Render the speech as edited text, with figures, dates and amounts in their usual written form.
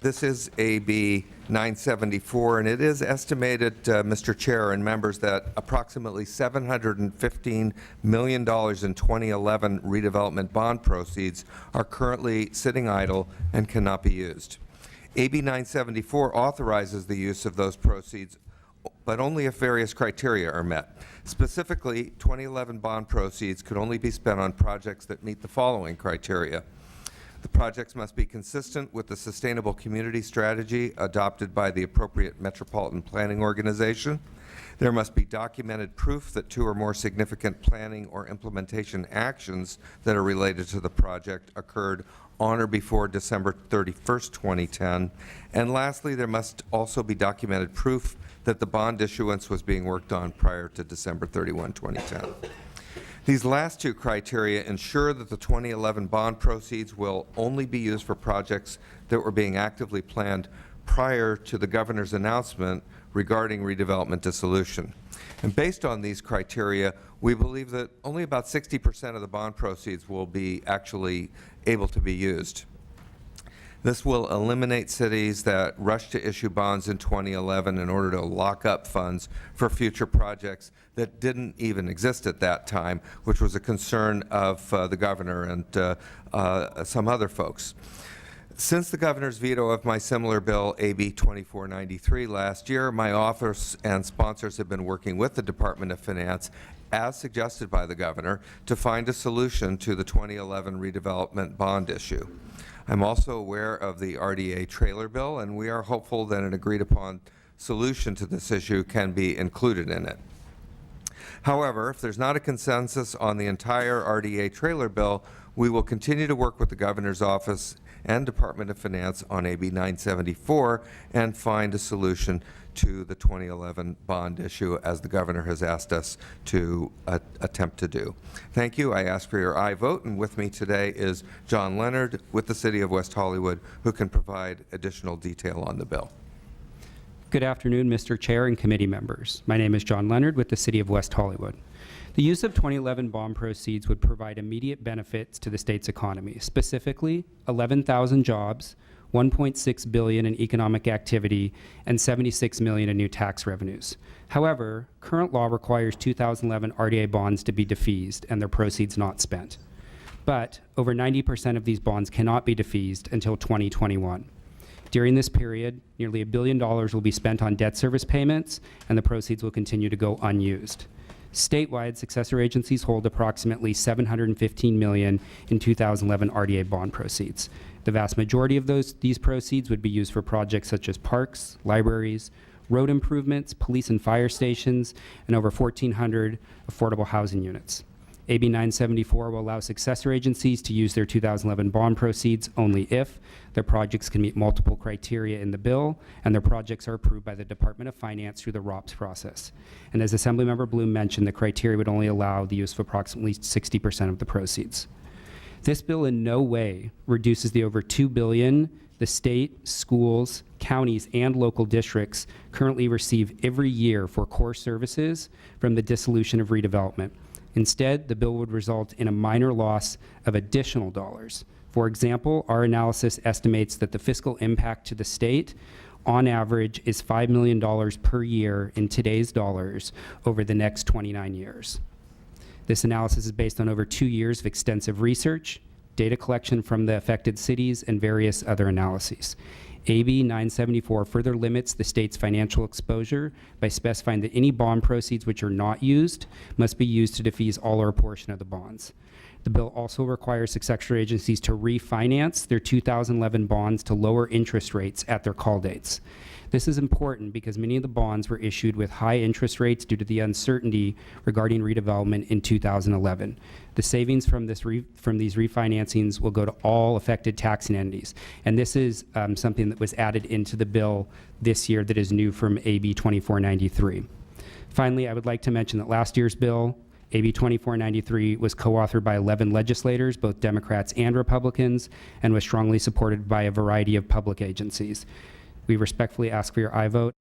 This is AB 974, and it is estimated, Mr. Chair and members, that approximately $715 million in 2011 redevelopment bond proceeds are currently sitting idle and cannot be used. AB 974 authorizes the use of those proceeds, but only if various criteria are met. Specifically, 2011 bond proceeds could only be spent on projects that meet the following criteria. The projects must be consistent with the sustainable community strategy adopted by the appropriate metropolitan planning organization. There must be documented proof that 2 or more significant planning or implementation actions that are related to the project occurred on or before December 31st, 2010. And lastly, there must also be documented proof that the bond issuance was being worked on prior to December 31, 2010. These last 2 criteria ensure that the 2011 bond proceeds will only be used for projects that were being actively planned prior to the Governor's announcement regarding redevelopment dissolution. And based on these criteria, we believe that only about 60% of the bond proceeds will be actually able to be used. This will eliminate cities that rushed to issue bonds in 2011 in order to lock up funds for future projects that didn't even exist at that time, which was a concern of the Governor and some other folks. Since the Governor's veto of my similar bill, AB 2493, last year, my office and sponsors have been working with the Department of Finance, as suggested by the Governor, to find a solution to the 2011 redevelopment bond issue. I'm also aware of the RDA trailer bill, and we are hopeful that an agreed-upon solution to this issue can be included in it. However, if there's not a consensus on the entire RDA trailer bill, we will continue to work with the Governor's office and Department of Finance on AB 974 and find a solution to the 2011 bond issue, as the Governor has asked us to attempt to do. Thank you. I ask for your aye vote, and with me today is John Leonard with the City of West Hollywood, who can provide additional detail on the bill. Good afternoon, Mr. Chair and committee members. My name is John Leonard with the City of West Hollywood. The use of 2011 bond proceeds would provide immediate benefits to the state's economy, specifically 11,000 jobs, $1.6 billion in economic activity, and $76 million in new tax revenues. However, current law requires 2011 RDA bonds to be defeased and their proceeds not spent. But over 90% of these bonds cannot be defeased until 2021. During this period, nearly $1 billion will be spent on debt service payments, and the proceeds will continue to go unused. Statewide, successor agencies hold approximately $715 million in 2011 RDA bond proceeds. The vast majority of these proceeds would be used for projects such as parks, libraries, road improvements, police and fire stations, and over 1,400 affordable housing units. AB 974 will allow successor agencies to use their 2011 bond proceeds only if their projects can meet multiple criteria in the bill and their projects are approved by the Department of Finance through the ROPS process. And as Assemblymember Bloom mentioned, the criteria would only allow the use of approximately 60% of the proceeds. This bill in no way reduces the over $2 billion the state, schools, counties, and local districts currently receive every year for core services from the dissolution of redevelopment. Instead, the bill would result in a minor loss of additional dollars. For example, our analysis estimates that the fiscal impact to the state on average is $5 million per year in today's dollars over the next 29 years. This analysis is based on over 2 years of extensive research, data collection from the affected cities, and various other analyses. AB 974 further limits the state's financial exposure by specifying that any bond proceeds which are not used must be used to defease all or a portion of the bonds. The bill also requires successor agencies to refinance their 2011 bonds to lower interest rates at their call dates. This is important because many of the bonds were issued with high interest rates due to the uncertainty regarding redevelopment in 2011. The savings from these refinancings will go to all affected taxing entities, and this is something that was added into the bill this year that is new from AB 2493. Finally, I would like to mention that last year's bill, AB 2493, was co-authored by 11 legislators, both Democrats and Republicans, and was strongly supported by a variety of public agencies. We respectfully ask for your aye vote.